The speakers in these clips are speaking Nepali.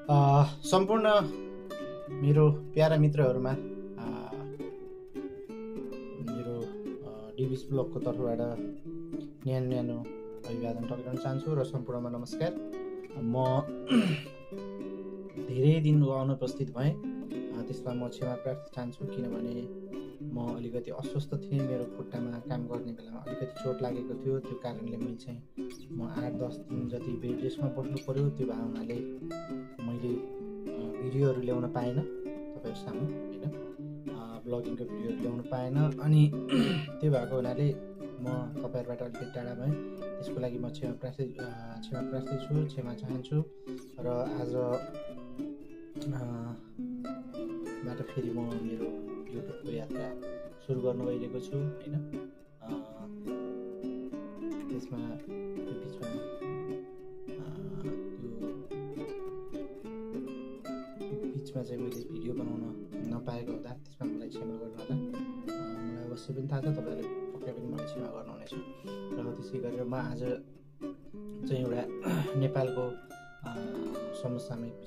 सम्पूर्ण मेरो प्यारा मित्रहरूमा मेरो डिभिस ब्लगको तर्फबाट न्यानो अभिवादन टक्राउन चाहन्छु र सम्पूर्णमा नमस्कार। म धेरै दिन अनुपस्थित भएँ, त्यसलाई म क्षमा प्रार्थी चाहन्छु, किनभने म अलिकति अस्वस्थ थिएँ। मेरो खुट्टामा काम गर्ने बेलामा अलिकति चोट लागेको थियो। त्यो कारणले म 8-10 दिन जति बेड रेस्टमा बस्नु पर्यो। त्यो भए हुनाले मैले भिडियोहरू ल्याउन पाएन तपाईँहरू सामु, होइन, ब्लगिङको भिडियोहरू ल्याउन पाएन। अनि त्यो भएको हुनाले म तपाईँहरूबाट अलिकति टाढा भएँ। त्यसको लागि म क्षमा प्रार्थी छु, क्षमा चाहन्छु। र आजबाट फेरि म मेरो युट्युबको यात्रा सुरु गर्न गइरहेको छु, होइन। त्यसमा बिचमा चाहिँ मैले भिडियो बनाउन नपाएको हुँदा त्यसमा मलाई क्षमा गर्नु होला। मलाई अवश्य पनि थाहा छ, तपाईँहरूले पक्कै पनि मलाई क्षमा गर्नुहुनेछ। र त्यसै गरेर म आज चाहिँ एउटा नेपालको समसामयिक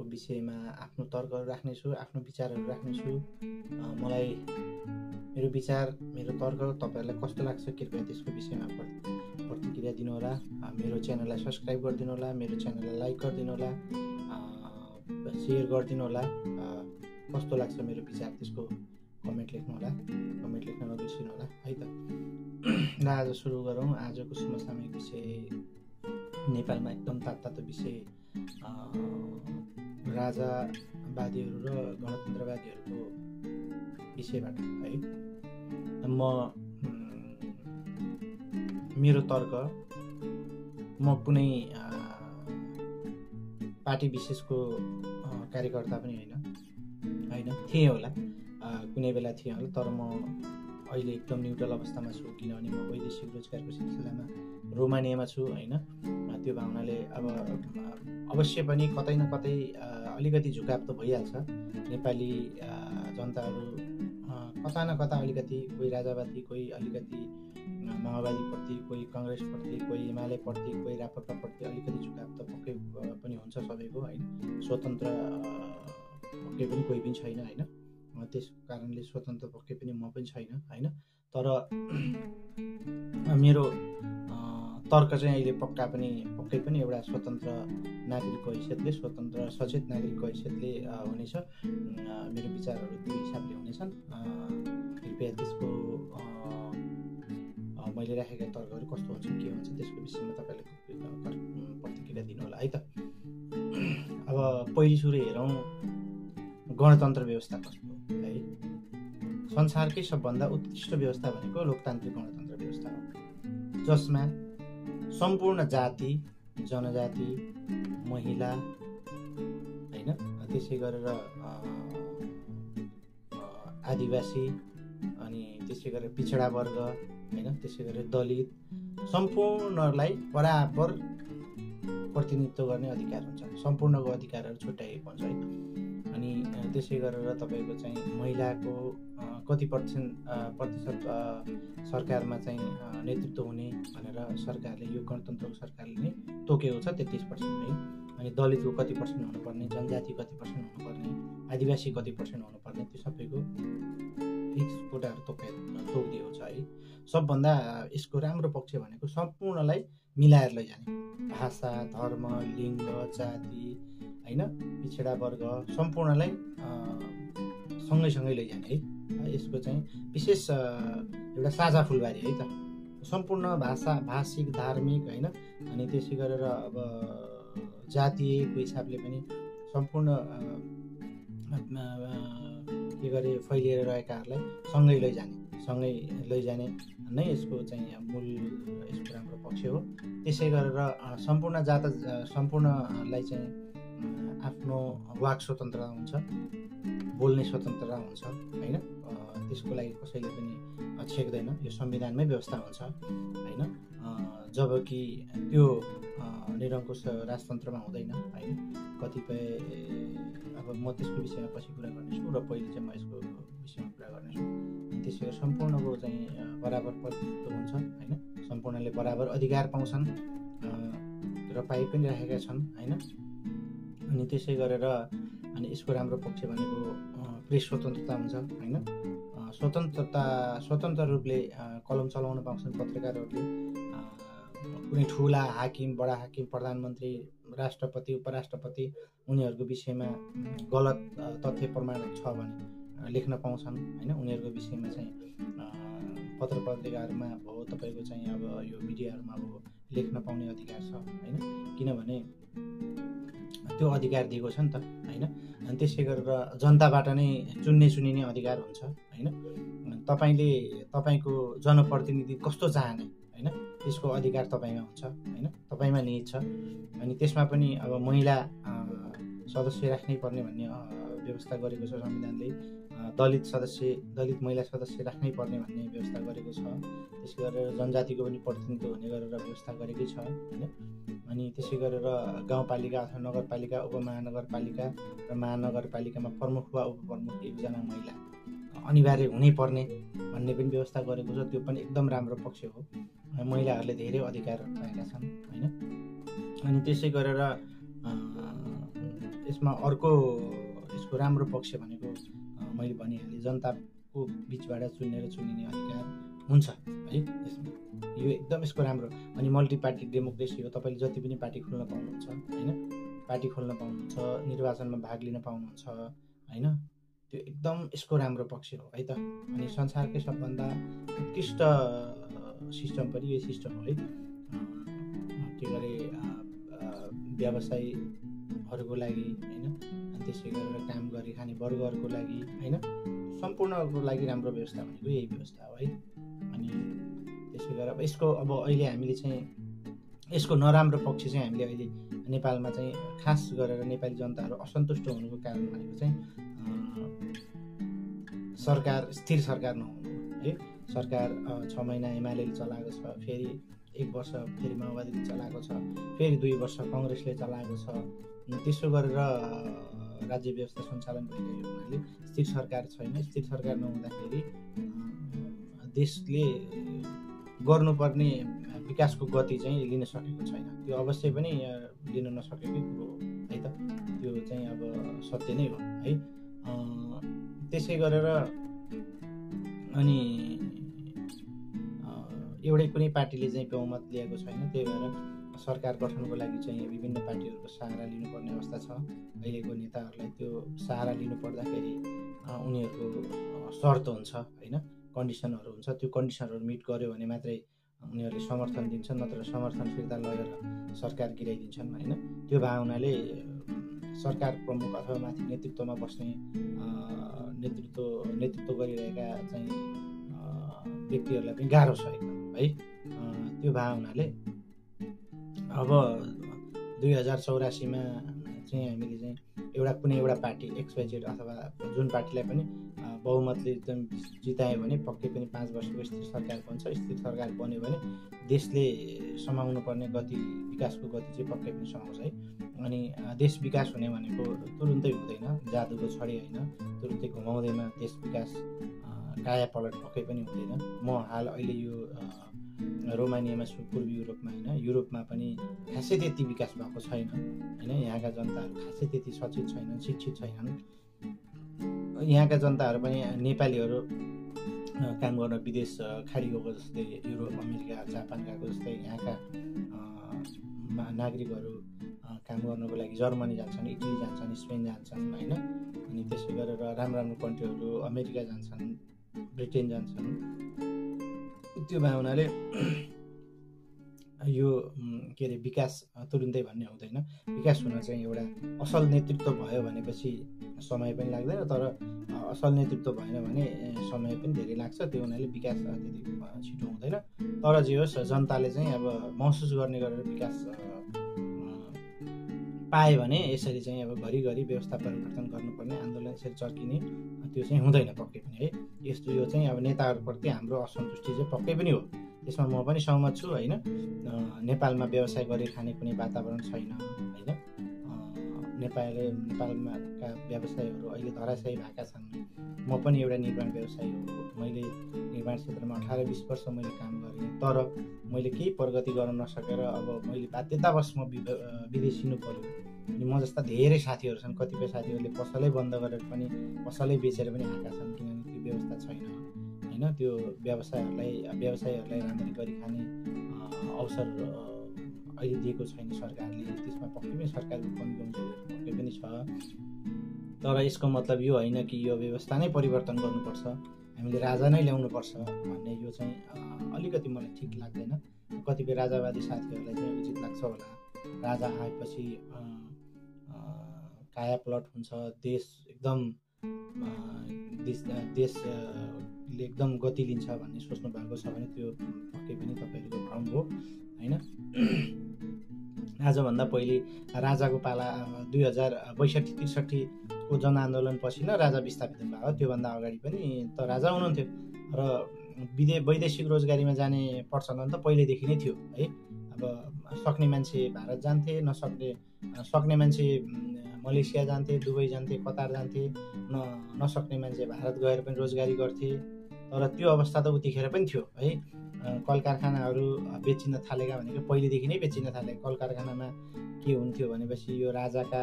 विषयमा आफ्नो तर्कहरू राख्नेछु, आफ्नो विचारहरू राख्नेछु। मलाई मेरो विचार, मेरो तर्क तपाईँहरूलाई कस्तो लाग्छ कृपया त्यसको विषयमा प्रतिक्रिया दिनुहोला। मेरो च्यानललाई सब्सक्राइब गरिदिनु होला, मेरो च्यानललाई लाइक गरिदिनु होला, सेयर गरिदिनु होला। कस्तो लाग्छ मेरो विचार त्यसको कमेन्ट लेख्नु होला, कमेन्ट लेख्न नबिर्सिनु होला, है त। र आज सुरु गरौँ आजको समसामयिक विषय, नेपालमा एकदम तातो विषय, राजावादीहरू र गणतन्त्रवादीहरूको विषयबाट, है। मेरो तर्क, म कुनै पार्टी विशेषको कार्यकर्ता पनि होइन, थिएँ होला, कुनै बेला थिएँ होला, तर म अहिले एकदम न्युट्रल अवस्थामा छु, किनभने म वैदेशिक रोजगारको सिलसिलामा रोमानियामा छु, होइन। त्यो भावनाले अब अवश्य पनि कतै न कतै अलिकति झुकाव त भइहाल्छ। नेपाली जनताहरू कता न कता अलिकति, कोही राजावादी, कोही अलिकति माओवादीप्रति, कोही कङ्ग्रेसप्रति, कोही एमालेप्रति, कोही राप्रपाप्रति अलिकति झुकाव त पक्कै पनि हुन्छ सबैको, होइन। स्वतन्त्र पक्कै पनि कोही पनि छैन, होइन। त्यस कारणले स्वतन्त्र पक्कै पनि म पनि छैन, होइन। तर मेरो तर्क चाहिँ अहिले पक्कै पनि एउटा स्वतन्त्र नागरिकको हैसियतले, स्वतन्त्र सचेत नागरिकको हैसियतले हुनेछ। मेरो विचारहरू त्यो हिसाबले हुनेछन्। कृपया त्यसको मैले राखेका तर्कहरू कस्तो हुन्छ, के हुन्छ, त्यसको विषयमा तपाईँहरूले प्रतिक्रिया दिनु होला, है त। अब पहिलो सुरु हेरौँ गणतन्त्र व्यवस्था कस्तो, है। संसारकै सबभन्दा उत्कृष्ट व्यवस्था भनेको लोकतान्त्रिक गणतन्त्र व्यवस्था हो, जसमा सम्पूर्ण जाति, जनजाति, महिला, होइन, त्यसै गरेर आदिवासी, अनि त्यसै गरेर पिछडा वर्ग, होइन, त्यसै गरेर दलित, सम्पूर्णलाई बराबर प्रतिनिधित्व गर्ने अधिकार हुन्छ। सम्पूर्णको अधिकारहरू छुट्याइएको हुन्छ, है। अनि त्यसै गरेर तपाईँको चाहिँ महिलाको कति प्रतिशत सरकारमा चाहिँ नेतृत्व हुने भनेर सरकारले, यो गणतन्त्रको सरकारले नै तोकेको छ, 33%, है। अनि दलितको कति पर्सेन्ट हुनुपर्ने, जनजाति कति पर्सेन्ट हुनुपर्ने, आदिवासी कति पर्सेन्ट हुनुपर्ने, त्यो सबैको फिक्स कोटाहरू तोकिदिएको छ, है। सबभन्दा यसको राम्रो पक्ष भनेको सम्पूर्णलाई मिलाएर लैजाने, भाषा, धर्म, लिङ्ग, जाति, होइन, पिछडा वर्ग, सम्पूर्णलाई सँगै लैजाने, है। यसको चाहिँ विशेष एउटा साझा फुलबारी, है त। सम्पूर्ण भाषिक, धार्मिक, होइन, अनि त्यसै गरेर अब जातीयको हिसाबले पनि सम्पूर्ण के गरे फैलिएर रहेकाहरूलाई सँगै लैजाने नै यसको चाहिँ मूल, यसको राम्रो पक्ष हो। त्यसै गरेर सम्पूर्णलाई चाहिँ आफ्नो वाक स्वतन्त्रता हुन्छ, बोल्ने स्वतन्त्रता हुन्छ, होइन। त्यसको लागि कसैले पनि छेक्दैन, यो संविधानमै व्यवस्था हुन्छ, होइन। जबकि त्यो निरङ्कुश राजतन्त्रमा हुँदैन, होइन। कतिपय अब म त्यसको विषयमा पछि कुरा गर्नेछु, र पहिले चाहिँ म यसको विषयमा कुरा गर्नेछु। त्यसै गरी सम्पूर्णको चाहिँ बराबर प्रतिनिधित्व हुन्छ, होइन। सम्पूर्णले बराबर अधिकार पाउँछन् र पाइ पनि राखेका छन्, होइन। अनि त्यसै गरेर अनि यसको राम्रो पक्ष भनेको प्रेस स्वतन्त्रता हुन्छ होइन। स्वतन्त्र रूपले कलम चलाउन पाउँछन् पत्रकारहरूले। कुनै ठुला हाकिम, बडा हाकिम, प्रधानमन्त्री, राष्ट्रपति, उपराष्ट्रपति उनीहरूको विषयमा गलत तथ्य प्रमाण छ भने लेख्न पाउँछन् होइन। उनीहरूको विषयमा चाहिँ पत्र पत्रिकाहरूमा भयो, तपाईँको चाहिँ अब यो मिडियाहरूमा अब लेख्न पाउने अधिकार छ होइन। किनभने त्यो अधिकार दिएको छ नि त होइन। अनि त्यसै गरेर जनताबाट नै चुनिने अधिकार हुन्छ होइन। तपाईँको जनप्रतिनिधि कस्तो चाहने होइन, त्यसको अधिकार तपाईँमा हुन्छ होइन, तपाईँमा निहित छ। अनि त्यसमा पनि अब महिला सदस्य राख्नै पर्ने भन्ने व्यवस्था गरेको छ संविधानले। दलित महिला सदस्य राख्नै पर्ने भन्ने व्यवस्था गरेको छ। त्यसै गरेर जनजातिको पनि प्रतिनिधित्व हुने गरेर व्यवस्था गरेकै छ होइन। अनि त्यसै गरेर गाउँपालिका अथवा नगरपालिका, उपमहानगरपालिका र महानगरपालिकामा प्रमुख वा उपप्रमुख एकजना महिला अनिवार्य हुनै पर्ने भन्ने पनि व्यवस्था गरेको छ। त्यो पनि एकदम राम्रो पक्ष हो। महिलाहरूले धेरै अधिकारहरू पाएका छन् होइन। अनि त्यसै गरेर यसमा अर्को यसको राम्रो पक्ष भनेको मैले भनिहालेँ, जनताको बिचबाट चुनिने अधिकार हुन्छ है यसमा। यो एकदम यसको राम्रो। अनि मल्टी पार्टी डेमोक्रेसी हो। तपाईँले जति पनि पार्टी खोल्न पाउनुहुन्छ होइन, पार्टी खोल्न पाउनुहुन्छ, निर्वाचनमा भाग लिन पाउनुहुन्छ होइन। त्यो एकदम यसको राम्रो पक्ष हो है त। अनि संसारकै सबभन्दा उत्कृष्ट सिस्टम पनि यो सिस्टम हो है। के गरे व्यवसायीहरूको लागि होइन, अनि त्यसै गरेर काम गरी खाने वर्गहरूको लागि होइन, सम्पूर्णको लागि राम्रो व्यवस्था भनेको यही व्यवस्था हो है। अनि त्यसै गरेर यसको अब अहिले हामीले चाहिँ यसको नराम्रो पक्ष चाहिँ हामीले अहिले नेपालमा चाहिँ खास गरेर नेपाली जनताहरू असन्तुष्ट हुनुको कारण भनेको चाहिँ स्थिर सरकार नहुनु है। सरकार 6 महिना एमालेले चलाएको छ, फेरि 1 वर्ष फेरि माओवादीले चलाएको छ, फेरि 2 वर्ष कङ्ग्रेसले चलाएको छ। त्यसो गरेर राज्य व्यवस्था सञ्चालन भइरहेको हुनाले स्थिर सरकार छैन। स्थिर सरकार नहुँदाखेरि देशले गर्नुपर्ने विकासको गति चाहिँ लिन सकेको छैन। त्यो अवश्य पनि लिन नसकेकै कुरो हो है त। त्यो चाहिँ अब सत्य नै हो है। त्यसै गरेर अनि एउटै कुनै पार्टीले चाहिँ बहुमत लिएको छैन। त्यही भएर सरकार गठनको लागि चाहिँ विभिन्न पार्टीहरूको सहारा लिनुपर्ने अवस्था छ। अहिलेको नेताहरूलाई त्यो सहारा लिनुपर्दाखेरि उनीहरूको शर्त हुन्छ होइन, कन्डिसनहरू हुन्छ। त्यो कन्डिसनहरू मिट गर्यो भने मात्रै उनीहरूले समर्थन दिन्छन्, नत्र समर्थन फिर्ता लगेर सरकार गिराइदिन्छन् होइन। त्यो भए हुनाले सरकार प्रमुख अथवा माथि नेतृत्वमा बस्ने नेतृत्व गरिरहेका चाहिँ व्यक्तिहरूलाई पनि गाह्रो छ एकदम है। त्यो भए हुनाले अब 2084मा चाहिँ हामीले चाहिँ कुनै एउटा पार्टी XYZ अथवा जुन पार्टीलाई पनि बहुमतले एकदम जितायो भने पक्कै पनि 5 वर्षको स्थिर सरकार बन्छ। स्थिर सरकार बन्यो भने देशले समाउनु पर्ने विकासको गति चाहिँ पक्कै पनि समाउँछ है। अनि देश विकास हुने भनेको तुरुन्तै हुँदैन, जादुको छडी होइन, तुरुन्तै घुमाउँदैमा देश विकास कायापलट पक्कै पनि हुँदैन। म हाल अहिले यो रोमानियामा छु, पूर्वी युरोपमा होइन। युरोपमा पनि खासै त्यति विकास भएको छैन होइन। यहाँका जनताहरू खासै त्यति सचेत छैनन्, शिक्षित छैनन्। यहाँका जनताहरू पनि नेपालीहरू काम गर्न विदेश खाडी गएको जस्तै युरोप, अमेरिका, जापान गएको जस्तै यहाँका नागरिकहरू काम गर्नको लागि जर्मनी जान्छन्, इटली जान्छन्, स्पेन जान्छन् होइन। अनि त्यसै गरेर राम्रो कन्ट्रीहरू अमेरिका जान्छन्, ब्रिटेन जान्छन्। त्यो भए हुनाले यो के अरे विकास तुरुन्तै भन्ने हुँदैन। विकास हुन चाहिँ एउटा असल नेतृत्व भयो भनेपछि समय पनि लाग्दैन, तर असल नेतृत्व भएन भने समय पनि धेरै लाग्छ। त्यो हुनाले विकास त्यति छिटो हुँदैन। तर जे होस् जनताले चाहिँ अब महसुस गर्ने गरेर विकास पाए भने यसरी चाहिँ अब घरिघरि व्यवस्था परिवर्तन गर्नुपर्ने, आन्दोलन यसरी चर्किने त्यो चाहिँ हुँदैन पक्कै पनि है। यो चाहिँ अब नेताहरूप्रति हाम्रो असन्तुष्टि चाहिँ पक्कै पनि हो। त्यसमा म पनि सहमत छु होइन। नेपालमा व्यवसाय गरी खाने कुनै वातावरण छैन होइन। नेपालमा व्यवसायहरू अहिले धराशायी भएका छन्। म पनि एउटा निर्माण व्यवसायी हो। मैले निर्माण क्षेत्रमा 18-20 वर्ष मैले काम गरेँ, तर मैले केही प्रगति गर्न नसकेर अब मैले बाध्यतावश म विदेशिनु पर्यो। अनि म जस्ता धेरै साथीहरू छन्, कतिपय साथीहरूले पसलै बन्द गरेर पनि पसलै बेचेर पनि आएका छन्, किनभने त्यो व्यवस्था छैन होइन। त्यो व्यवसायहरूलाई राम्ररी गरी खाने अवसर अहिले दिएको छैन सरकारले। त्यसमा पक्कै पनि सरकारको कमी कमजोरीहरू पक्कै पनि छ। तर यसको मतलब यो होइन कि यो व्यवस्था नै परिवर्तन गर्नुपर्छ, हामीले राजा नै ल्याउनुपर्छ भन्ने यो चाहिँ अलिकति मलाई ठिक लाग्दैन। कतिपय राजावादी साथीहरूलाई चाहिँ उचित लाग्छ होला, राजा आएपछि काया पलट हुन्छ, देश एकदम देशले एकदम गति लिन्छ भन्ने सोच्नु भएको छ भने त्यो पक्कै पनि तपाईँहरूको भ्रम हो होइन। आजभन्दा पहिले राजाको पाला 2062-63 को जनआन्दोलनपछि न राजा विस्थापित भयो, त्योभन्दा अगाडि पनि त राजा हुनुहुन्थ्यो र वैदेशिक रोजगारीमा जाने प्रचलन त पहिल्यैदेखि नै थियो है। अब सक्ने मान्छे भारत जान्थे, सक्ने मान्छे मलेसिया जान्थे, दुबई जान्थे, कतार जान्थे, नसक्ने मान्छे भारत गएर पनि रोजगारी गर्थे। तर त्यो अवस्था त उतिखेर पनि थियो है। कल कारखानाहरू बेचिन थालेका भनेको पहिलेदेखि नै बेचिन थाले। कल कारखानामा के हुन्थ्यो भनेपछि यो राजाका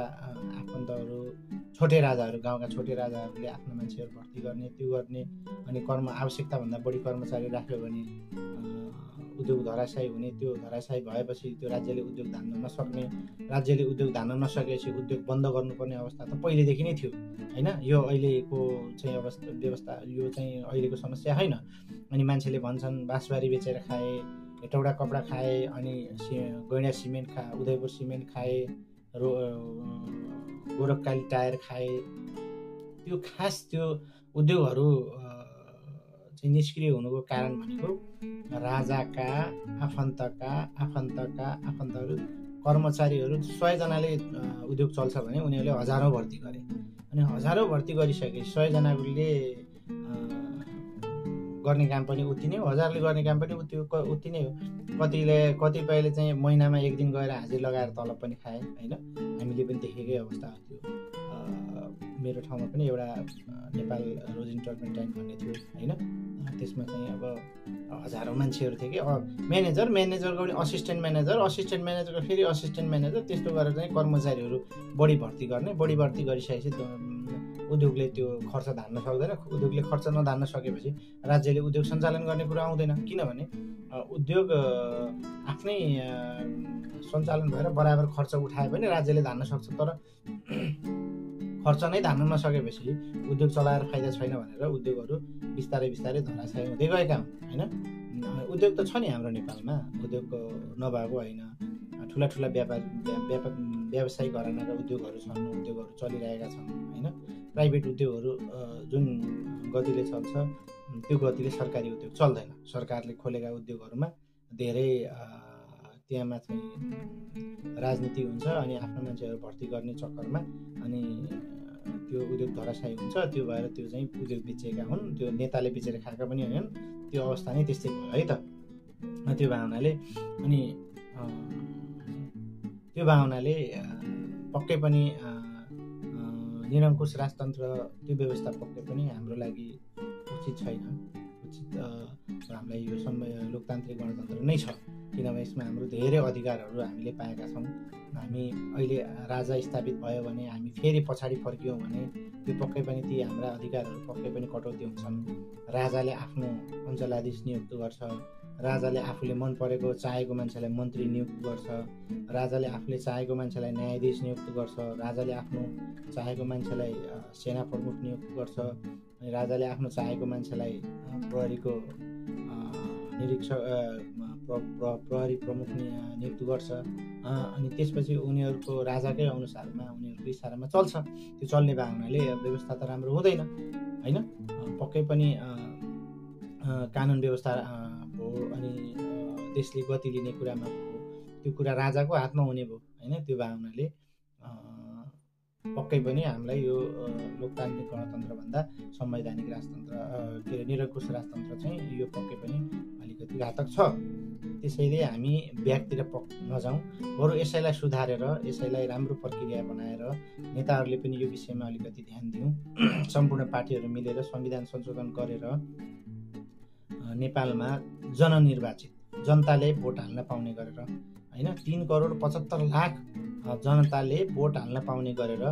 आफन्तहरू, छोटे राजाहरू, गाउँका छोटे राजाहरूले आफ्नो मान्छेहरू भर्ती गर्ने, त्यो गर्ने, अनि आवश्यकताभन्दा बढी कर्मचारी राख्यो भने उद्योग धराशायी हुने। त्यो धराशायी भएपछि त्यो राज्यले उद्योग धान्न नसकेपछि उद्योग बन्द गर्नुपर्ने अवस्था त पहिलेदेखि नै थियो होइन। यो अहिलेको चाहिँ व्यवस्था यो चाहिँ अहिलेको समस्या होइन। अनि मान्छेले भन्छन् बाँसबारी बेचेर खाए, हेटौडा कपडा खाए, अनि गैँडा सिमेन्ट उदयपुर सिमेन्ट खाए, गोरखकाली टायर खाए। त्यो उद्योगहरू चाहिँ निष्क्रिय हुनुको कारण भनेको राजाका आफन्तहरू कर्मचारीहरू 100 जनाले उद्योग चल्छ भने उनीहरूले हजारौँ भर्ती गरे, अनि हजारौँ भर्ती गरिसके 100 जनाले गर्ने काम पनि उति नै हो, 1000ले गर्ने काम पनि उति नै हो। कतिपयले चाहिँ महिनामा 1 दिन गएर हाजिर लगाएर तलब पनि खाए होइन। हामीले पनि देखेकै अवस्था हो त्यो। मेरो ठाउँमा पनि एउटा नेपाल रोजिङ टर्पेन्टाइन भन्ने थियो होइन। त्यसमा चाहिँ अब हजारौँ मान्छेहरू थिए कि, म्यानेजरको पनि असिस्टेन्ट म्यानेजरको फेरि असिस्टेन्ट म्यानेजर, त्यस्तो गरेर चाहिँ कर्मचारीहरू बढी भर्ती गरिसकेपछि उद्योगले त्यो खर्च धान्न सक्दैन। उद्योगले खर्च नधान्न सकेपछि राज्यले उद्योग सञ्चालन गर्ने कुरा आउँदैन, किनभने उद्योग आफ्नै सञ्चालन भएर बराबर खर्च उठाए पनि राज्यले धान्न सक्छ। तर खर्च नै धान्न नसकेपछि उद्योग चलाएर फाइदा छैन भनेर उद्योगहरू बिस्तारै धराशायी हुँदै गएका हुन् होइन। उद्योग त छ नि हाम्रो नेपालमा, उद्योग नभएको होइन। ठुला व्यावसायिक घरानाका उद्योगहरू छन्, उद्योगहरू चलिरहेका छन् होइन। प्राइभेट उद्योगहरू जुन गतिले चल्छ त्यो गतिले सरकारी उद्योग चल्दैन। सरकारले खोलेका उद्योगहरूमा धेरै त्यहाँमा चाहिँ राजनीति हुन्छ, अनि आफ्नो मान्छेहरू भर्ती गर्ने चक्करमा अनि त्यो उद्योग धराशायी हुन्छ। त्यो भएर त्यो चाहिँ उद्योग बेचेका हुन्, त्यो नेताले बेचेर खाएका पनि होइनन्। त्यो अवस्था नै त्यस्तै भयो है त। त्यो भावनाले पक्कै पनि निरङ्कुश राजतन्त्र त्यो व्यवस्था पक्कै पनि हाम्रो लागि उचित छैन। हामीलाई यो लोकतान्त्रिक गणतन्त्र नै छ, किनभने यसमा हाम्रो धेरै अधिकारहरू हामीले पाएका छौँ। हामी अहिले राजा स्थापित भयो भने हामी फेरि पछाडि फर्कियौँ भने त्यो पक्कै पनि ती हाम्रा अधिकारहरू पक्कै पनि कटौती हुन्छन्। राजाले आफ्नो अञ्चलाधीश नियुक्त गर्छ, राजाले आफूले मन परेको चाहेको मान्छेलाई मन्त्री नियुक्त गर्छ, राजाले आफूले चाहेको मान्छेलाई न्यायाधीश नियुक्त गर्छ, राजाले आफ्नो चाहेको मान्छेलाई सेना प्रमुख नियुक्त गर्छ, अनि राजाले आफ्नो चाहेको मान्छेलाई प्रहरीको प्रहरी प्रमुख नियुक्त गर्छ। अनि त्यसपछि उनीहरूको राजाकै अनुसारमा उनीहरूको इसारामा चल्छ। त्यो चल्ने भए हुनाले व्यवस्था त राम्रो हुँदैन होइन। पक्कै पनि कानुन व्यवस्था हो, अनि देशले गति लिने कुरामा हो, त्यो कुरा राजाको हातमा हुने भयो होइन। त्यो भए हुनाले पक्कै पनि हामीलाई यो लोकतान्त्रिक गणतन्त्रभन्दा संवैधानिक राजतन्त्र निरङ्कुश राजतन्त्र चाहिँ यो पक्कै पनि अलिकति घातक छ। त्यसैले हामी ब्यागतिर नजाउँ, बरु यसैलाई सुधारेर यसैलाई राम्रो प्रक्रिया बनाएर नेताहरूले पनि यो विषयमा अलिकति ध्यान दिउँ। सम्पूर्ण पार्टीहरू मिलेर संविधान संशोधन गरेर नेपालमा जननिर्वाचित जनताले भोट हाल्न पाउने गरेर हैन 3,75,00,000 जनताले भोट हाल्न पाउने गरेर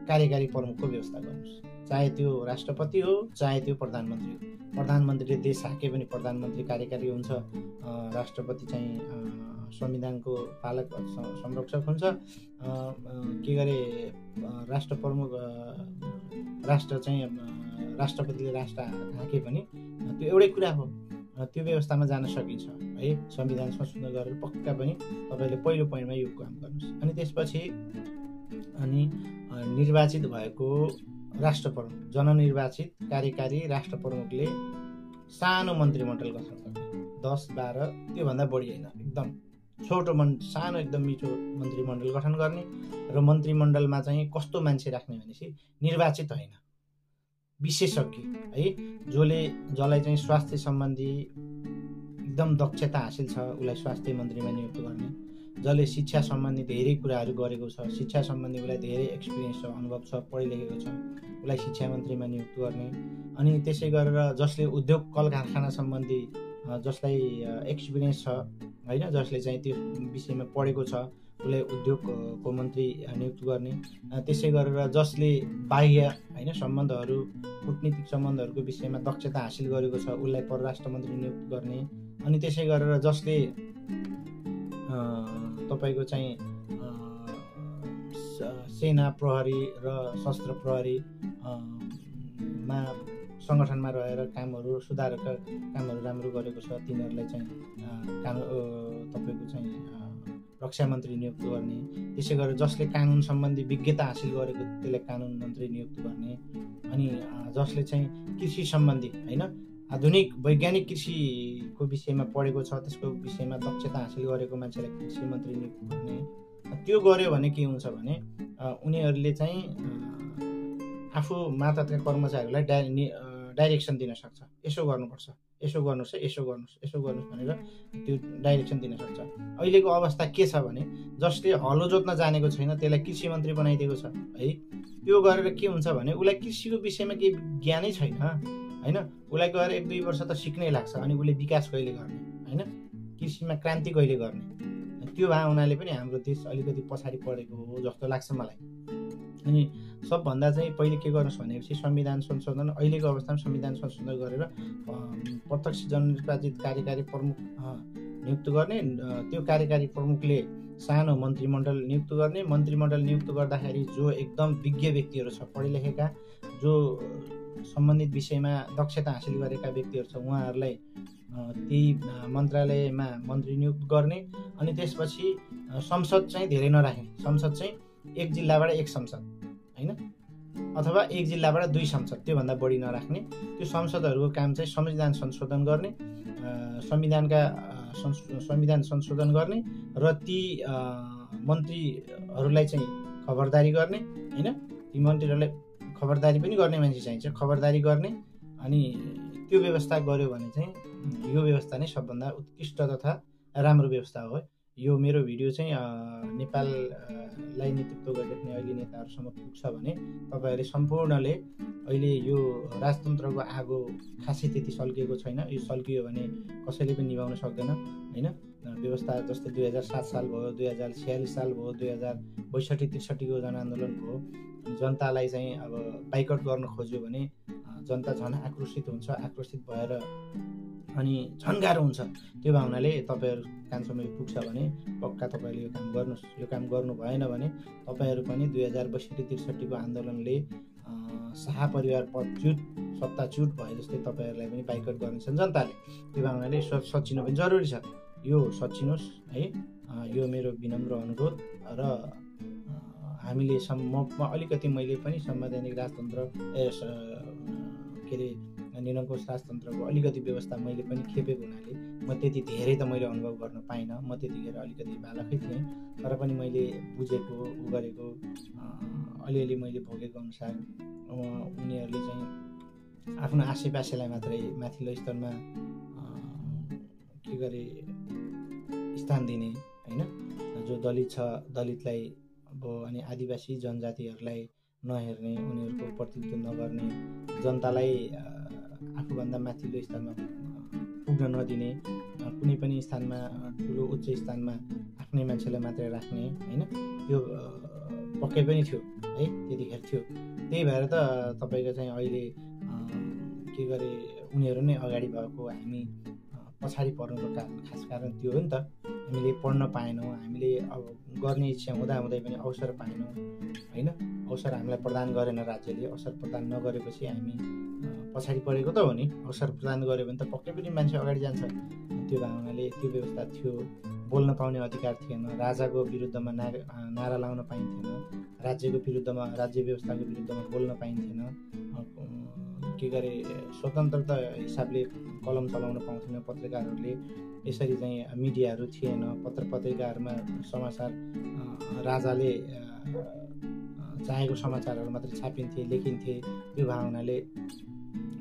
कार्यकारी प्रमुखको व्यवस्था गर्नुहोस्। चाहे त्यो राष्ट्रपति हो चाहे त्यो प्रधानमन्त्री हो। प्रधानमन्त्रीले देश हाके पनि प्रधानमन्त्री कार्यकारी हुन्छ, राष्ट्रपति चाहिँ संविधानको पालक संरक्षक हुन्छ, के गरे राष्ट्र प्रमुख राष्ट्र चाहिँ राष्ट्रपतिले राष्ट्र हाके पनि त्यो एउटै कुरा हो। त्यो व्यवस्थामा जान सकिन्छ है। संविधान संशोधन गरेर पक्का पनि तपाईँले पहिलो पोइन्टमा यो काम गर्नुहोस्। अनि त्यसपछि अनि निर्वाचित भएको राष्ट्र प्रमुख, जननिर्वाचित कार्यकारी राष्ट्र प्रमुखले सानो मन्त्रीमण्डल गठन गर्ने, 10-12 त्योभन्दा बढी होइन, एकदम छोटो सानो एकदम मिठो मन्त्रीमण्डल गठन गर्ने। र मन्त्रीमण्डलमा चाहिँ कस्तो मान्छे राख्ने भनेपछि निर्वाचित होइन, विशेषज्ञ है, जसलाई चाहिँ स्वास्थ्य सम्बन्धी एकदम दक्षता हासिल छ उसलाई स्वास्थ्य मन्त्रीमा नियुक्त गर्ने, जसले शिक्षा सम्बन्धी धेरै कुराहरू गरेको छ, शिक्षा सम्बन्धी उसलाई धेरै एक्सपिरियन्स छ, अनुभव छ, पढे लेखेको छ, उसलाई शिक्षा मन्त्रीमा नियुक्त गर्ने। अनि त्यसै गरेर जसले उद्योग कल कारखाना सम्बन्धी जसलाई एक्सपिरियन्स छ होइन, जसले चाहिँ त्यो विषयमा पढेको छ उसलाई उद्योगको मन्त्री नियुक्त गर्ने। त्यसै गरेर जसले बाह्य होइन सम्बन्धहरू, कूटनीतिक सम्बन्धहरूको विषयमा दक्षता हासिल गरेको छ उसलाई परराष्ट्र मन्त्री नियुक्त गर्ने। अनि त्यसै गरेर जसले तपाईँको चाहिँ सेना प्रहरी र सशस्त्र प्रहरी मा सङ्गठनमा रहेर कामहरू सुधारका कामहरू राम्रो गरेको छ तिनीहरूलाई चाहिँ तपाईँको चाहिँ रक्षा मन्त्री नियुक्त गर्ने। त्यसै गरेर जसले कानुन सम्बन्धी विज्ञता हासिल गरेको त्यसलाई कानुन मन्त्री नियुक्त गर्ने। अनि जसले चाहिँ कृषि सम्बन्धी होइन आधुनिक वैज्ञानिक कृषिको विषयमा पढेको छ, त्यसको विषयमा दक्षता हासिल गरेको मान्छेलाई कृषि मन्त्री नियुक्त गर्ने। त्यो गर्यो भने के हुन्छ भने उनीहरूले चाहिँ आफू मातहतका कर्मचारीहरूलाई डाइरेक्सन दिन सक्छ, यसो गर्नुपर्छ, यसो गर्नुहोस् है, यसो गर्नुहोस्, यसो गर्नुहोस् भनेर त्यो डाइरेक्सन दिन सक्छ। अहिलेको अवस्था के छ भने जसले हलो जोत्न जानेको छैन त्यसलाई कृषि मन्त्री बनाइदिएको छ है। त्यो गरेर के हुन्छ भने उसलाई कृषिको विषयमा केही ज्ञानै छैन होइन, उसलाई गएर 1-2 वर्ष त सिक्नै लाग्छ। अनि उसले विकास कहिले गर्ने होइन, कृषिमा क्रान्ति कहिले गर्ने, त्यो भए हुनाले पनि हाम्रो देश अलिकति पछाडि परेको हो जस्तो लाग्छ मलाई। अनि सबभन्दा चाहिँ पहिले के गर्नुहोस् भनेपछि संविधान संशोधन, अहिलेको अवस्थामा संविधान संशोधन गरेर प्रत्यक्ष जननिर्वाचित कार्यकारी प्रमुख नियुक्त गर्ने। त्यो कार्यकारी प्रमुखले सानो मन्त्रीमण्डल नियुक्त गर्ने। मन्त्रीमण्डल नियुक्त गर्दाखेरि जो एकदम विज्ञ व्यक्तिहरू छ, पढे लेखेका, जो सम्बन्धित विषयमा दक्षता हासिल गरेका व्यक्तिहरू छ उहाँहरूलाई ती मन्त्रालयमा मन्त्री नियुक्त गर्ने। अनि त्यसपछि संसद चाहिँ धेरै नराख्ने, संसद चाहिँ 1 जिल्लाबाट 1 संसद होइन, अथवा 1 जिल्लाबाट 2 संसद, त्योभन्दा बढी नराख्ने। त्यो संसदहरूको काम चाहिँ संविधान संशोधन गर्ने, संविधान संशोधन गर्ने र ती मन्त्रीहरूलाई चाहिँ खबरदारी गर्ने होइन। ती मन्त्रीहरूलाई खबरदारी पनि गर्ने मान्छे चाहिन्छ, खबरदारी गर्ने। अनि त्यो व्यवस्था गर्यो भने चाहिँ यो व्यवस्था नै सबभन्दा उत्कृष्ट तथा राम्रो व्यवस्था हो। यो मेरो भिडियो चाहिँ नेपाललाई नेतृत्व गरिराख्ने अहिले नेताहरूसम्म पुग्छ भने तपाईँहरूले सम्पूर्णले अहिले यो राजतन्त्रको आगो खासै त्यति सल्किएको छैन। यो सल्कियो भने कसैले पनि निभाउन सक्दैन होइन। व्यवस्था जस्तै 2007 साल भयो, 2046 साल भयो, 2062-63 को जनआन्दोलन भयो। जनतालाई चाहिँ अब बाइकआउट गर्न खोज्यो भने जनता झन् आक्रोशित हुन्छ, आक्रोशित भएर अनि झन् गाह्रो हुन्छ। त्यो भावनाले तपाईँहरू कानसम्म पुग्छ भने पक्का तपाईँहरूले यो काम गर्नुहोस्। यो काम गर्नु भएन भने तपाईँहरू पनि 2062-63 को आन्दोलनले शाह परिवार पदच्युत सत्ताच्युत भए जस्तै तपाईँहरूलाई पनि बाइकआउट गर्नेछन् जनताले। त्यो भावनाले सचिनु पनि जरुरी छ। यो सचिनुहोस् है, यो मेरो विनम्र अनुरोध। र हामीले अलिकति मैले पनि संवैधानिक राजतन्त्र के अरे निरङ्कुश राजतन्त्रको अलिकति व्यवस्था मैले पनि खेपेको हुनाले म त्यति धेरै त मैले अनुभव गर्न पाइनँ। म त्यतिखेर अलिकति बालकै थिएँ, तर पनि मैले बुझेको गरेको अलिअलि मैले भोगेको अनुसार उनीहरूले चाहिँ आफ्नो आसेपासेलाई मात्रै माथिल्लो स्तरमा के गरे स्थान दिने होइन। जो दलित छ दलितलाई अब अनि आदिवासी जनजातिहरूलाई नहेर्ने, उनीहरूको प्रतिनिधित्व नगर्ने, जनतालाई आफूभन्दा माथिल्लो स्तरमा पुग्न नदिने, कुनै पनि स्थानमा ठुलो उच्च स्थानमा आफ्नै मान्छेलाई मात्रै राख्ने होइन, त्यो पक्कै पनि थियो है, त्यतिखेर थियो। त्यही भएर त तपाईँको चाहिँ अहिले के गरे उनीहरू नै अगाडि भएको, हामी पछाडि पर्नुको खास कारण त्यो हो नि त। हामीले पढ्न पाएनौँ, हामीले अब गर्ने इच्छा हुँदाहुँदै पनि अवसर पाएनौँ होइन। अवसर हामीलाई प्रदान गरेन राज्यले, अवसर प्रदान नगरेपछि हामी पछाडि परेको त हो नि। अवसर प्रदान गर्यो भने त पक्कै पनि मान्छे अगाडि जान्छ। त्यो भावनाले त्यो व्यवस्था थियो, बोल्न पाउने अधिकार थिएन, राजाको विरुद्धमा नारा लाउन पाइन्थेन, राज्यको विरुद्धमा, राज्य व्यवस्थाको विरुद्धमा बोल्न पाइन्थेन, के गरे स्वतन्त्रता हिसाबले कलम चलाउन पाउँथेन पत्रकारहरूले। यसरी चाहिँ मिडियाहरू थिएन, पत्रिकाहरूमा समाचार राजाले चाहेको समाचारहरू मात्रै छापिन्थे, लेखिन्थे। त्यो भावनाले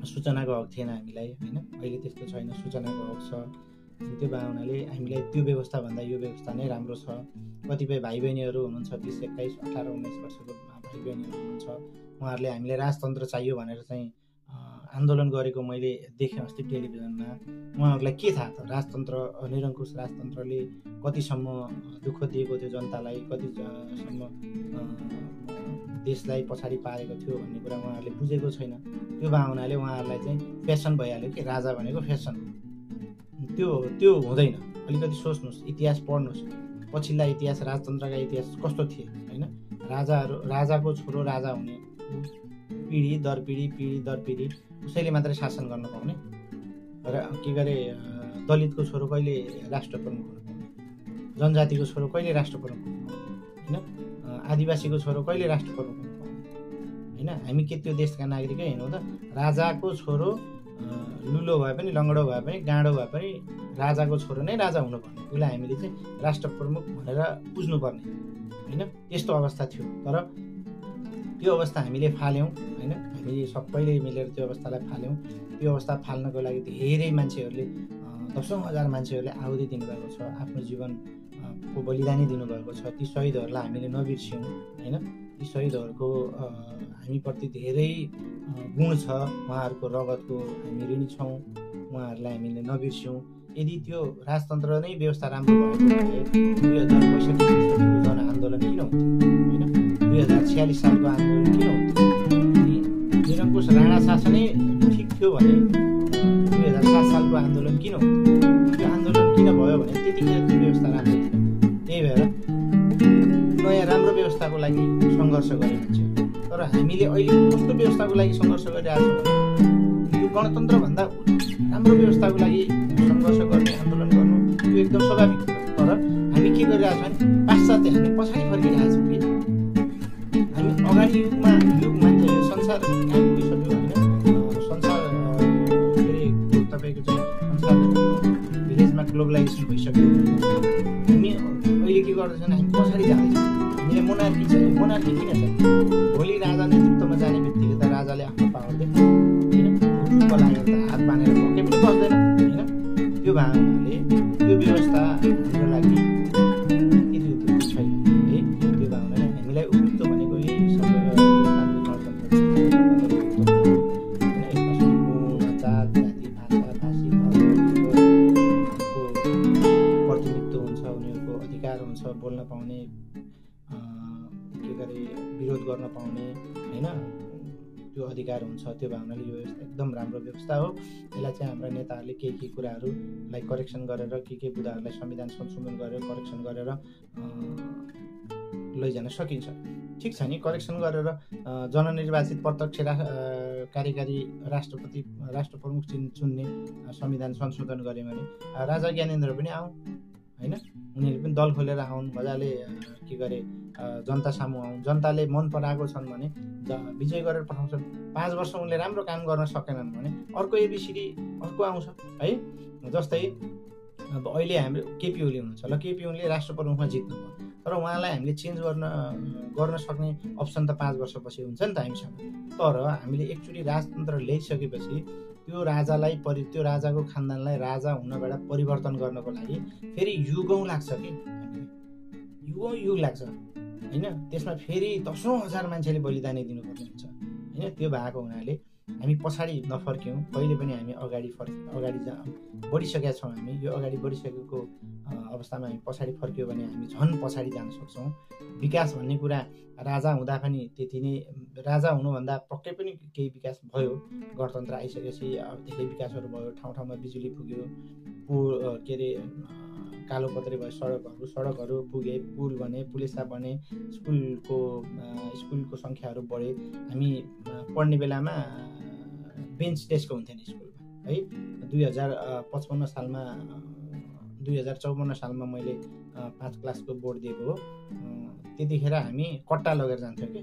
सूचनाको हक थिएन हामीलाई होइन। अहिले त्यस्तो छैन, सूचनाको हक छ। त्यो भावनाले हामीलाई त्यो व्यवस्थाभन्दा यो व्यवस्था नै राम्रो छ। कतिपय भाइ बहिनीहरू हुनुहुन्छ 20, 21, 18, 19 वर्षको भाइ बहिनीहरू हुनुहुन्छ, उहाँहरूले हामीलाई राजतन्त्र चाहियो भनेर चाहिँ आन्दोलन गरेको मैले देखेँ अस्ति टेलिभिजनमा। उहाँहरूलाई के थाहा त राजतन्त्र, निरङ्कुश राजतन्त्रले कतिसम्म दुःख दिएको थियो जनतालाई, कतिसम्म देशलाई पछाडि पारेको थियो भन्ने कुरा उहाँहरूले बुझेको छैन। त्यो भावनाले उहाँहरूलाई चाहिँ फेसन भइहाल्यो कि राजा भनेको फेसन हो। त्यो हुँदैन। अलिकति सोच्नुहोस्, इतिहास पढ्नुहोस्, पछिल्ला इतिहास, राजतन्त्रका इतिहास कस्तो थिए होइन। राजाको छोरो राजा हुने, पिँढी दर पिँढी उसैले मात्रै शासन गर्न पाउने, र के गरे दलितको छोरो कहिले राष्ट्र प्रमुख हुन पाउने, जनजातिको छोरो कहिले राष्ट्र प्रमुख हुन पाउने होइन, आदिवासीको छोरो कहिले राष्ट्र प्रमुख हुन पाउने होइन। हामी के त्यो देशका नागरिकै हैनौँ त? राजाको छोरो लुलो भए पनि, लङ्गडो भए पनि, गाँडो भए पनि राजाको छोरो नै राजा हुनुपर्ने, उसलाई हामीले चाहिँ राष्ट्र प्रमुख भनेर बुझ्नुपर्ने होइन। त्यस्तो अवस्था थियो। तर त्यो अवस्था हामीले फाल्यौँ होइन। हामीले सबैले मिलेर त्यो अवस्थालाई फाल्यौँ। त्यो अवस्था फाल्नको लागि धेरै मान्छेहरूले, दशौँ हजार मान्छेहरूले आहुति दिनुभएको छ, आफ्नो जीवनको बलिदानी दिनुभएको छ। ती शहीदहरूलाई हामीले नबिर्स्यौँ होइन। ती शहीदहरूको हामीप्रति धेरै गुण छ, उहाँहरूको रगतको हामी ऋणी छौँ, उहाँहरूलाई हामीले नबिर्स्यौँ। यदि त्यो राजतन्त्र नै व्यवस्था राम्रो भएको भए 2065 जनआन्दोलन किन हुन्थ्यो होइन, 2046 सालको आन्दोलन किन हुन्थ्यो? निरङ्कुश राणा शासनै ठिक थियो भने 2007 सालको आन्दोलन किन हुन्थ्यो? त्यो आन्दोलन किन भयो भने त्यतिखेर त्यो व्यवस्था राम्रो थिएन। त्यही भएर नयाँ राम्रो व्यवस्थाको लागि सङ्घर्ष गरे मान्छे। तर हामीले अहिले कस्तो व्यवस्थाको लागि सङ्घर्ष गरिरहेको छौँ भने यो गणतन्त्रभन्दा राम्रो व्यवस्थाको लागि सङ्घर्ष गर्ने, आन्दोलन गर्नु यो एकदम स्वाभाविक हो। तर हामी के गरिरहेछौँ भने पाश्चात्य, हामी पछाडि फर्किरहेको छौँ कि हामी अगाडि युग मान्छे संसार कहाँ पुगिसक्यो होइन। संसार के अरे तपाईँको चाहिँ संसार भिलेजमा ग्लोबलाइजेसन भइसक्यो। हामी अहिले के गर्दैछौँ, हामी पछाडि जाँदैछौँ। हामीले मोनार्की चाहियो। मोनार्की किन चाहियो? भोलि राजा नेतृत्वमा जाने बित्तिकै त राजाले आफ्नो पावर देखाउँछ होइन। उठ्नुको लागेर त हात बाँधेर पक्कै पनि बस्दैन होइन। त्यो भावनाले त्यो व्यवस्था हाम्रो लागि यति उपयुक्त छैन है। त्यो भावनाले हामीलाई उपयुक्त भनेको यही जात जाति भाषा भाषी धर्मको प्रतिनिधित्व हुन्छ, उनीहरूको अधिकार हुन्छ, बोल्न पाउने, के गरे विरोध गर्न पाउने होइन, त्यो अधिकार हुन्छ। त्यो भावनाले यो व्यवस्था एकदम राम्रो व्यवस्था हो। यसलाई चाहिँ हाम्रा नेताहरूले केही कुराहरूलाई करेक्सन गरेर, के बुदाहरूलाई संविधान संशोधन गरेर करेक्सन गरेर लैजान सकिन्छ। ठिक छ नि, करेक्सन गरेर जननिर्वाचित प्रत्यक्ष कार्यकारी राष्ट्र प्रमुख चुन्ने संविधान संशोधन गऱ्यो भने राजा ज्ञानेन्द्र पनि आउन् होइन। उनीहरूले पनि दल खोलेर आउन्, मजाले के गरे जनता सामु आउन्। जनताले मन पराएको छन् भने विजय गरेर पठाउँछन्। 5 वर्ष उनले राम्रो काम गर्न सकेनन् भने अर्को एबिसिडी अर्को आउँछ है। जस्तै अब अहिले हाम्रो केपी ओली हुनुहुन्छ, ल केपी ओलीले राष्ट्र प्रमुखमा जित्नुभयो, तर उहाँलाई हामीले चेन्ज गर्न सक्ने अप्सन त 5 वर्षपछि हुन्छ नि त हामीसँग। तर हामीले एकचोटि राजतन्त्र ल्याइसकेपछि त्यो राजालाई त्यो राजाको खानदानलाई राजा हुनबाट परिवर्तन गर्नको लागि फेरि युगौँ लाग्छ कि, युग लाग्छ होइन। त्यसमा फेरि दशौँ हजार मान्छेले बलिदानी दिनुपर्ने हुन्छ होइन। त्यो भएको हुनाले हामी पछाडि नफर्क्यौँ, कहिले पनि हामी अगाडि बढिसकेका छौँ। हामी यो अगाडि बढिसकेको अवस्थामा हामी पछाडि फर्क्यौँ भने हामी झन् पछाडि जान सक्छौँ। विकास भन्ने कुरा राजा हुँदा पनि त्यति नै, राजा हुनुभन्दा पक्कै पनि केही विकास भयो। गणतन्त्र आइसकेपछि धेरै विकासहरू भयो, ठाउँ ठाउँमा बिजुली पुग्यो, के अरे कालो पत्रे भयो, सडकहरू पुगे, पुल बने, पुलेसा बने, स्कुलको सङ्ख्याहरू बढे। हामी पढ्ने बेलामा बेन्च डेस्क हुन्थेन स्कुलमा है। 2055 सालमा 2054 सालमा मैले 5 क्लासको बोर्ड दिएको हो। त्यतिखेर हामी कट्टा लगेर जान्थ्यौँ कि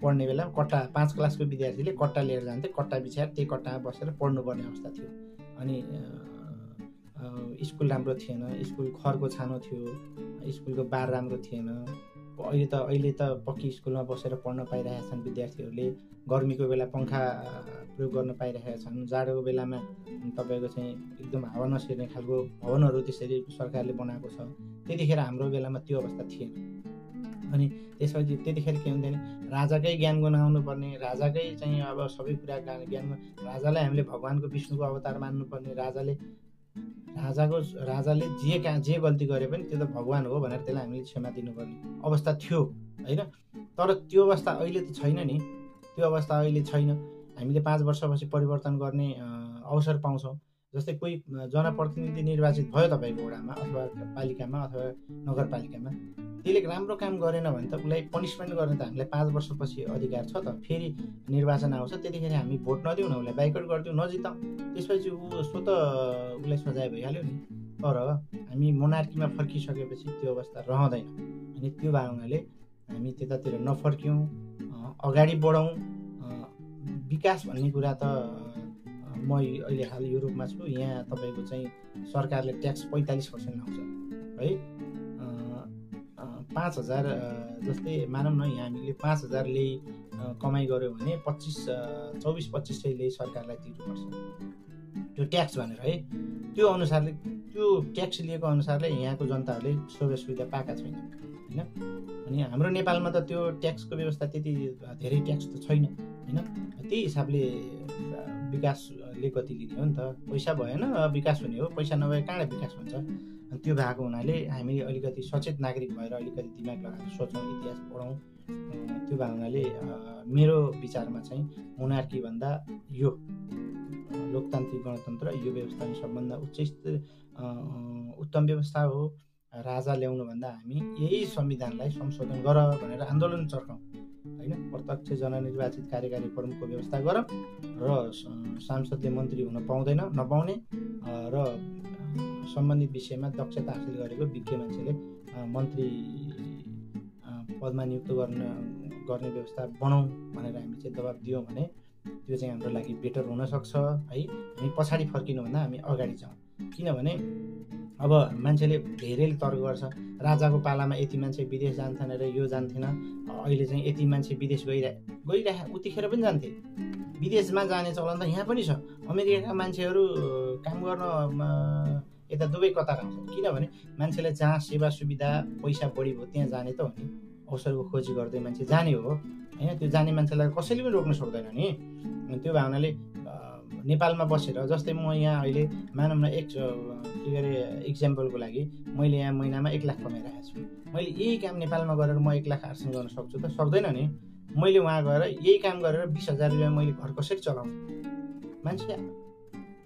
पढ्ने बेला। कट्टा 5 क्लासको विद्यार्थीले कट्टा लिएर जान्थे, कट्टा बिछाएर त्यही कट्टामा बसेर पढ्नुपर्ने अवस्था थियो। अनि स्कुल राम्रो थिएन, स्कुल खरको छानो थियो, स्कुलको बार राम्रो थिएन। अहिले त पक्की स्कुलमा बसेर पढ्न पाइरहेका छन् विद्यार्थीहरूले। गर्मीको बेला पङ्खा प्रयोग गर्न पाइरहेका छन्। जाडोको बेलामा तपाईँको चाहिँ एकदम हावा नसिर्ने खालको भवनहरू त्यसरी सरकारले बनाएको छ। त्यतिखेर हाम्रो बेलामा त्यो अवस्था थिएन। अनि त्यसपछि त्यतिखेर के हुन्थ्यो भने राजाकै ज्ञान गुनाउनु पर्ने, राजाकै चाहिँ अब सबै कुरा ज्ञान, राजालाई हामीले भगवानको विष्णुको अवतार मान्नुपर्ने, राजाले जे गल्ती गरे पनि त्यो त भगवान हो भनेर त्यसलाई हामीले क्षमा दिनुपर्ने अवस्था थियो होइन। तर त्यो अवस्था अहिले त छैन नि, त्यो अवस्था अहिले छैन। हामीले 5 वर्षपछि परिवर्तन गर्ने अवसर पाउँछौँ। जस्तै कोही जनप्रतिनिधि निर्वाचित भयो तपाईँको वडामा अथवा पालिकामा अथवा नगरपालिकामा, त्यसले राम्रो काम गरेन भने त उसलाई पनिसमेन्ट गर्ने त हामीलाई 5 वर्षपछि अधिकार छ त। फेरि निर्वाचन आउँछ, त्यतिखेर हामी भोट नदिउँ न, उसलाई बाइकआउट गरिदिउँ, नजिताउँ, त्यसपछि उसलाई सजाय भइहाल्यो नि। तर हामी मोनार्कीमा फर्किसकेपछि त्यो अवस्था रहँदैन। अनि त्यो भए हुनाले हामी त्यतातिर नफर्क्यौँ, अगाडि बढौँ। विकास भन्ने कुरा त म अहिले हाल युरोपमा छु, यहाँ तपाईँको चाहिँ सरकारले ट्याक्स 45% लाउँछ है। 5,000 जस्तै मानौँ न, यहाँ हामीले 5,000 कमाइ गऱ्यो भने 24-25 सरकारलाई तिर्नुपर्छ त्यो ट्याक्स भनेर है। त्यो अनुसारले, त्यो ट्याक्स लिएको अनुसारले यहाँको जनताहरूले सेवा सुविधा पाएका छैन होइन। अनि हाम्रो नेपालमा त त्यो ट्याक्सको व्यवस्था त्यति धेरै ट्याक्स त छैन होइन। त्यही हिसाबले विकासले गति लिने हो नि त। पैसा भएन विकास हुने हो, पैसा नभए कहाँ विकास हुन्छ। अनि त्यो भएको हुनाले हामी अलिकति सचेत नागरिक भएर अलिकति दिमाग लगाएर सोचौँ, इतिहास पढौँ। त्यो भएको हुनाले मेरो विचारमा चाहिँ मोनार्की भन्दा यो लोकतान्त्रिक गणतन्त्र, यो व्यवस्था सबभन्दा उत्तम व्यवस्था हो। राजा ल्याउनुभन्दा हामी यही संविधानलाई संशोधन गर भनेर आन्दोलन चर्काउँ होइन। प्रत्यक्ष जननिर्वाचित कार्यकारी प्रमुखको व्यवस्था गरौँ र सांसदले मन्त्री हुन नपाउने र सम्बन्धित विषयमा दक्षता हासिल गरेको विज्ञ मान्छेले मन्त्री पदमा नियुक्त गर्ने व्यवस्था बनाऊँ भनेर हामी चाहिँ दबाब दियौँ भने त्यो चाहिँ हाम्रो लागि बेटर हुनसक्छ है। हामी पछाडि फर्किनुभन्दा हामी अगाडि जाउँ। किनभने अब मान्छेले धेरैले तर्क गर्छ, राजाको पालामा यति मान्छे विदेश जान्थेन र यो जान्थेन, अहिले चाहिँ यति मान्छे विदेश गइरहे, उतिखेर पनि जान्थे। विदेशमा जाने चलन त यहाँ पनि छ। अमेरिकाका मान्छेहरू काम गर्न यता दुवै कतार आउँछ। किनभने मान्छेलाई जहाँ सेवा सुविधा पैसा बढी भयो त्यहाँ जाने त हो नि। अवसरको खोजी गर्दै मान्छे जाने हो होइन। त्यो जाने मान्छेलाई कसैले पनि रोक्न सक्दैन नि। त्यो भावनाले नेपालमा बसेर, जस्तै म यहाँ अहिले मानौँ न इक्जाम्पलको लागि मैले यहाँ महिनामा 1 लाख कमाइरहेको छु। मैले यही काम नेपालमा गरेर म 1 लाख आर्जन गर्न सक्छु त? सक्दैन नि। मैले वहाँ गएर यही काम गरेर 20,000 रुपियाँ मैले घर कसरी चलाउँ? मान्छे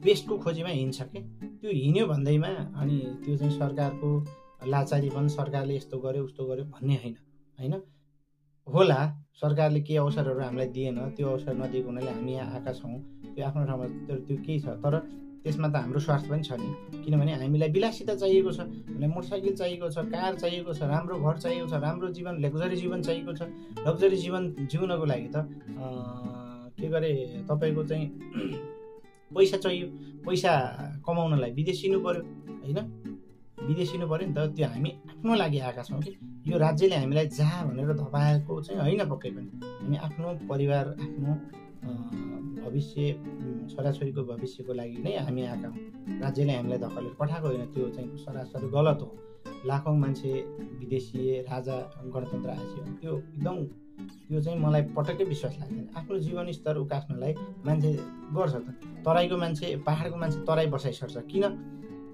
बेस्टको खोजीमा हिँड्छ कि त्यो हिँड्यो भन्दैमा अनि त्यो चाहिँ सरकारको लाचारी पनि, सरकारले यस्तो गर्यो उस्तो गर्यो भन्ने होइन। होला सरकारले केही अवसरहरू हामीलाई दिएन, त्यो अवसर नदिएको हुनाले हामी यहाँ आएका छौँ, त्यो आफ्नो ठाउँमा त्यो केही छ। तर त्यसमा त हाम्रो स्वार्थ पनि छ नि। किनभने हामीलाई विलासिता चाहिएको छ, हामीलाई मोटरसाइकल चाहिएको छ, कार चाहिएको छ, राम्रो घर चाहिएको छ, राम्रो जीवन, लग्जरी जीवन चाहिएको छ। लग्जरी जीवन जिउनको लागि त के गरे तपाईँको चाहिँ पैसा चाहियो। पैसा कमाउनलाई विदेशिनु पर्यो होइन, विदेशिनु पर्यो नि त। त्यो हामी आफ्नो लागि आएका छौँ कि यो राज्यले हामीलाई जहाँ भनेर धपाएको चाहिँ होइन। पक्कै पनि हामी आफ्नो परिवार, आफ्नो भविष्य, छोराछोरीको भविष्यको लागि नै हामी आएका हौँ। राज्यले हामीलाई धक्काले पठाएको होइन। त्यो चाहिँ सरासर गलत हो। लाखौँ मान्छे विदेशी राजा गणतन्त्र आएपछि त्यो एकदम त्यो चाहिँ मलाई पटक्कै विश्वास लाग्दैन। आफ्नो जीवन स्तर उकास्नलाई मान्छे गर्छ त। तराईको मान्छे पहाडको मान्छे तराई बसाइ सर्छ। किन?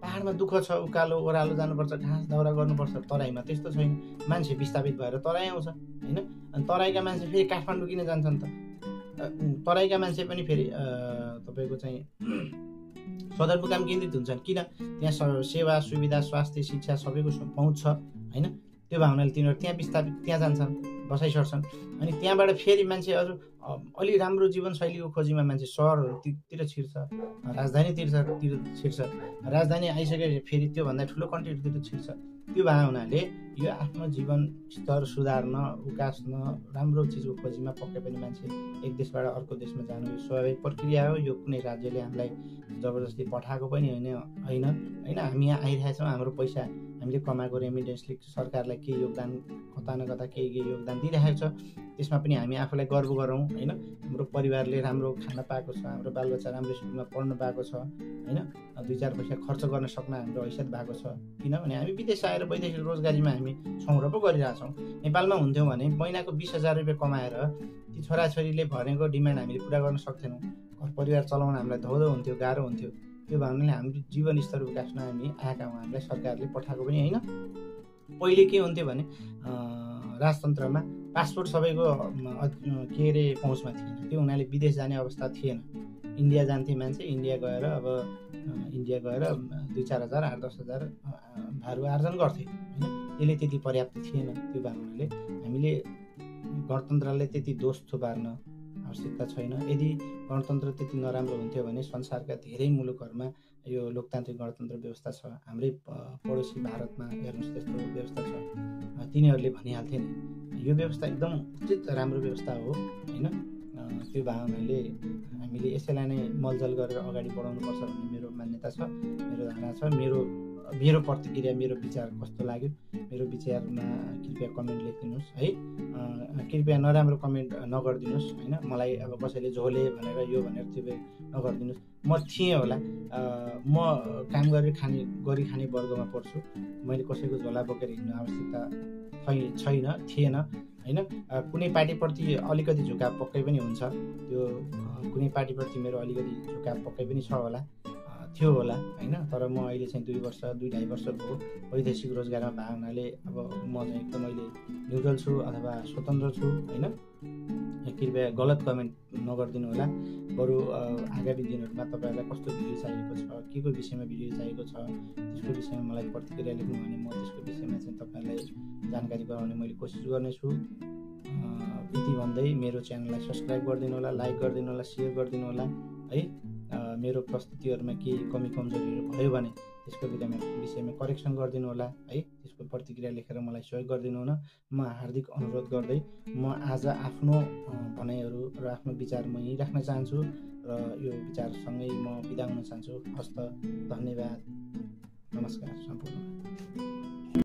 पहाडमा दुःख छ, उकालो ओह्रालो जानुपर्छ, घाँस दाउरा गर्नुपर्छ। तराईमा त्यस्तो छैन, मान्छे विस्थापित भएर तराई आउँछ होइन। अनि तराईका मान्छे फेरि काठमाडौँ किन जान्छन् त? तराईका मान्छे पनि फेरि तपाईँको चाहिँ सदरमुकाम केन्द्रित हुन्छन्। किन? त्यहाँ सेवा सुविधा स्वास्थ्य शिक्षा सबैको पहुँच छ होइन। त्यो भावनाले तिनीहरू त्यहाँ विस्थापित त्यहाँ जान्छन्, बसाइ सर्छन्। अनि त्यहाँबाट फेरि मान्छे अझ अलि राम्रो जीवनशैलीको खोजीमा मान्छे सहरहरूतिर छिर्छ, राजधानीतिर छिर्छ। राजधानी आइसके फेरि त्योभन्दा ठुलो कन्ट्रीहरूतिर छिर्छ। त्यो भावनाले यो आफ्नो जीवन स्तर सुधार्न उकास्न राम्रो चिजको खोजीमा पक्कै पनि मान्छे एक देशबाट अर्को देशमा जानु यो स्वाभाविक प्रक्रिया हो। यो कुनै राज्यले हामीलाई जबरजस्ती पठाएको पनि होइन। हामी यहाँ आइरहेछौँ, हाम्रो पैसा हामीले कमाएको रेमिटेन्सले सरकारलाई केही योगदान कता न कता केही योगदान दिइरहेको छ। त्यसमा पनि हामी आफूलाई गर्व गरौँ होइन। हाम्रो परिवारले राम्रो खान पाएको छ, हाम्रो बालबच्चा राम्रो स्कुलमा पढ्नु पाएको छ होइन। 2-4 पैसा खर्च गर्न सक्न हाम्रो हैसियत भएको छ। किनभने हामी विदेश आएर वैदेशिक रोजगारीमा हामी छौँ र पो गरिरहेछौँ। नेपालमा हुन्थ्यौँ भने महिनाको 20,000 रुपियाँ कमाएर ती छोराछोरीले भनेको डिमान्ड हामीले पुरा गर्न सक्थेनौँ। घर परिवार चलाउन हामीलाई धौधो हुन्थ्यो, गाह्रो हुन्थ्यो। त्यो भावनाले हाम्रो जीवन स्तर उकास्न हामी आएका हौँ। हामीलाई सरकारले पठाएको पनि होइन। पहिले के हुन्थ्यो भने राजतन्त्रमा पासपोर्ट सबैको के अरे पहुँचमा थिएन। त्यो हुनाले विदेश जाने अवस्था थिएन। इन्डिया जान्थे मान्छे, इन्डिया गएर 2-4 हजार 8-10 हजार भारू आर्जन गर्थे होइन। त्यसले त्यति पर्याप्त थिएन। त्यो भावनाले हामीले गणतन्त्रलाई त्यति दोष थुपार्न आवश्यकता छैन। यदि गणतन्त्र त्यति नराम्रो हुन्थ्यो भने संसारका धेरै मुलुकहरूमा यो लोकतान्त्रिक गणतन्त्र व्यवस्था छ। हाम्रै पडोसी भारतमा हेर्नुहोस् त्यस्तो व्यवस्था छ। तिनीहरूले भनिहाल्थे नि यो व्यवस्था एकदम उचित राम्रो व्यवस्था हो होइन। त्यो भावनाले हामीले यसैलाई नै मलजल गरेर अगाडि बढाउनुपर्छ भन्ने मेरो मान्यता छ, मेरो धारणा छ। मेरो प्रतिक्रिया, मेरो विचार कस्तो लाग्यो, मेरो विचारमा कृपया कमेन्ट लेखिदिनुहोस् है। कृपया नराम्रो कमेन्ट नगरिदिनुहोस् होइन। मलाई अब कसैले झोले भनेर यो भनेर त्यो नगरिदिनुहोस्। म थिएँ होला, म काम गरी खाने वर्गमा पर्छु। मैले कसैको झोला बोकेर हिँड्नु आवश्यकता थिएन होइन। कुनै पार्टीप्रति अलिकति झुकाव पक्कै पनि हुन्छ। त्यो कुनै पार्टीप्रति मेरो अलिकति झुकाव पक्कै पनि छ होला, थियो होला होइन। तर म अहिले चाहिँ 2-2.5 वर्ष भयो वैदेशिक रोजगारमा भएको हुनाले अब म चाहिँ एकदम अहिले न्युट्रल छु अथवा स्वतन्त्र छु होइन। कृपया गलत कमेन्ट नगरिदिनु होला। बरु आगामी दिनहरूमा तपाईँहरूलाई कस्तो भिडियो चाहिएको छ, के को विषयमा भिडियो चाहिएको छ, त्यसको विषयमा मलाई प्रतिक्रिया लेख्नु भने म त्यसको विषयमा चाहिँ तपाईँहरूलाई जानकारी गराउने मैले कोसिस गर्नेछु। यति भन्दै मेरो च्यानललाई सब्सक्राइब गरिदिनु होला, लाइक गरिदिनु होला, सेयर गरिदिनु होला है। मेरो प्रस्तुतिहरूमा केही कमी कमजोरीहरू भयो भने त्यसको विषयमा करेक्सन गरिदिनु होला है। त्यसको प्रतिक्रिया लेखेर मलाई सहयोग गरिदिनु हुन म हार्दिक अनुरोध गर्दै म आज आफ्नो भनाइहरू र आफ्नो विचार म यहीँ राख्न चाहन्छु र यो विचारसँगै म बिदा हुन चाहन्छु। हस्त, धन्यवाद, नमस्कार सम्पूर्ण।